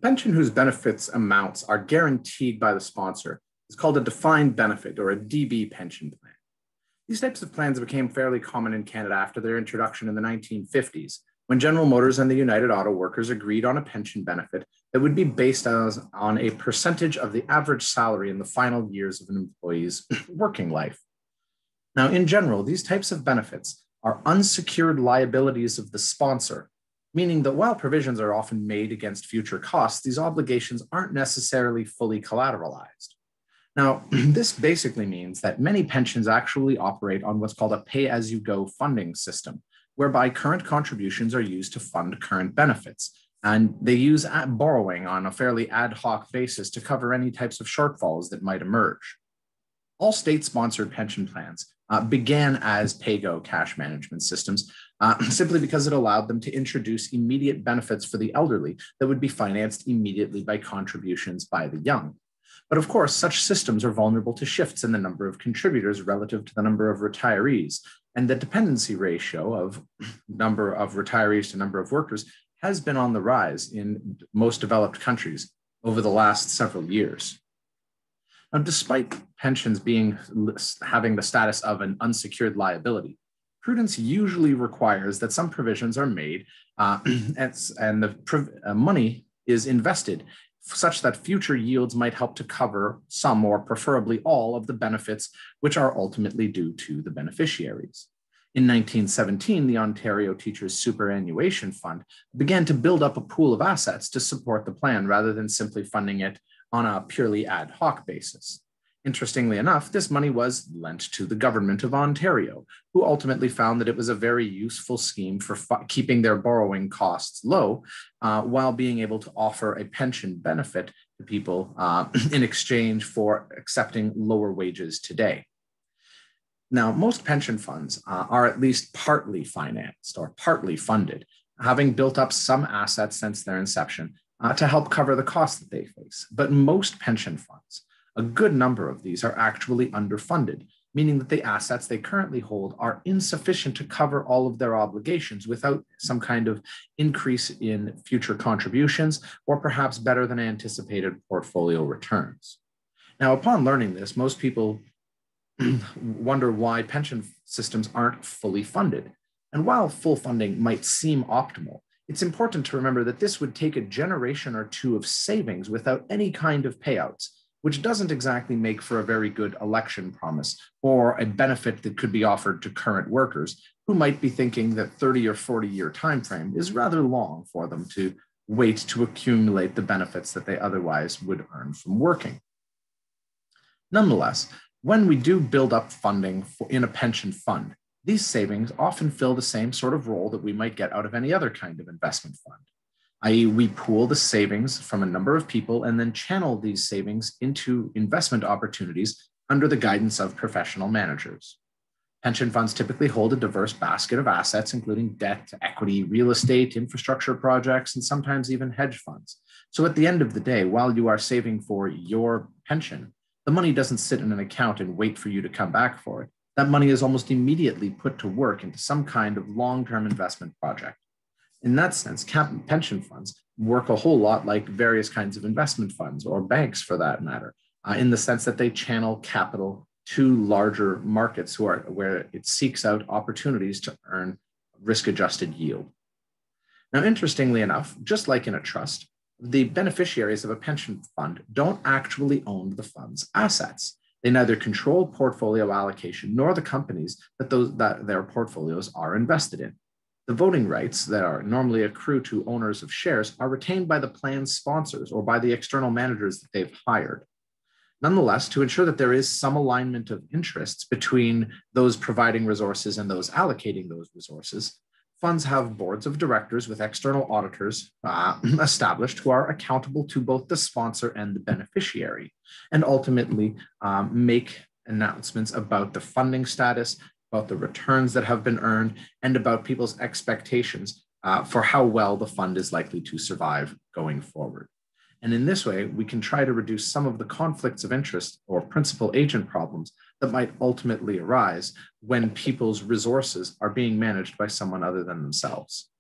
A pension whose benefits amounts are guaranteed by the sponsor is called a defined benefit or a DB pension plan. These types of plans became fairly common in Canada after their introduction in the 1950s, when General Motors and the United Auto Workers agreed on a pension benefit that would be based on a percentage of the average salary in the final years of an employee's working life. Now, in general, these types of benefits are unsecured liabilities of the sponsor, meaning that while provisions are often made against future costs, these obligations aren't necessarily fully collateralized. Now, this basically means that many pensions actually operate on what's called a pay-as-you-go funding system, whereby current contributions are used to fund current benefits. And they use borrowing on a fairly ad hoc basis to cover any types of shortfalls that might emerge. All state-sponsored pension plans began as pay-go cash management systems, simply because it allowed them to introduce immediate benefits for the elderly that would be financed immediately by contributions by the young. But of course, such systems are vulnerable to shifts in the number of contributors relative to the number of retirees, and the dependency ratio of number of retirees to number of workers has been on the rise in most developed countries over the last several years. Now, despite pensions having the status of an unsecured liability, prudence usually requires that some provisions are made and the money is invested such that future yields might help to cover some or preferably all of the benefits which are ultimately due to the beneficiaries. In 1917, the Ontario Teachers' Superannuation Fund began to build up a pool of assets to support the plan rather than simply funding it on a purely ad hoc basis. Interestingly enough, this money was lent to the government of Ontario, who ultimately found that it was a very useful scheme for keeping their borrowing costs low, while being able to offer a pension benefit to people in exchange for accepting lower wages today. Now, most pension funds are at least partly financed or partly funded, having built up some assets since their inception to help cover the costs that they face. But most pension funds, a good number of these, are actually underfunded, meaning that the assets they currently hold are insufficient to cover all of their obligations without some kind of increase in future contributions or perhaps better than anticipated portfolio returns. Now, upon learning this, most people wonder why pension systems aren't fully funded. And while full funding might seem optimal, it's important to remember that this would take a generation or two of savings without any kind of payouts, which doesn't exactly make for a very good election promise or a benefit that could be offered to current workers who might be thinking that 30 or 40-year time frame is rather long for them to wait to accumulate the benefits that they otherwise would earn from working. Nonetheless, when we do build up funding in a pension fund, these savings often fill the same sort of role that we might get out of any other kind of investment fund, i.e., we pool the savings from a number of people and then channel these savings into investment opportunities under the guidance of professional managers. Pension funds typically hold a diverse basket of assets, including debt, equity, real estate, infrastructure projects, and sometimes even hedge funds. So at the end of the day, while you are saving for your pension, the money doesn't sit in an account and wait for you to come back for it. That money is almost immediately put to work into some kind of long-term investment project. In that sense, pension funds work a whole lot like various kinds of investment funds or banks for that matter, in the sense that they channel capital to larger markets where it seeks out opportunities to earn risk-adjusted yield. Now, interestingly enough, just like in a trust, the beneficiaries of a pension fund don't actually own the fund's assets. They neither control portfolio allocation nor the companies that their portfolios are invested in. The voting rights that are normally accrue to owners of shares are retained by the plan's sponsors or by the external managers that they've hired. Nonetheless, to ensure that there is some alignment of interests between those providing resources and those allocating those resources, funds have boards of directors with external auditors established who are accountable to both the sponsor and the beneficiary, and ultimately make announcements about the funding status, about the returns that have been earned, and about people's expectations for how well the fund is likely to survive going forward. And in this way, we can try to reduce some of the conflicts of interest or principal agent problems that might ultimately arise when people's resources are being managed by someone other than themselves.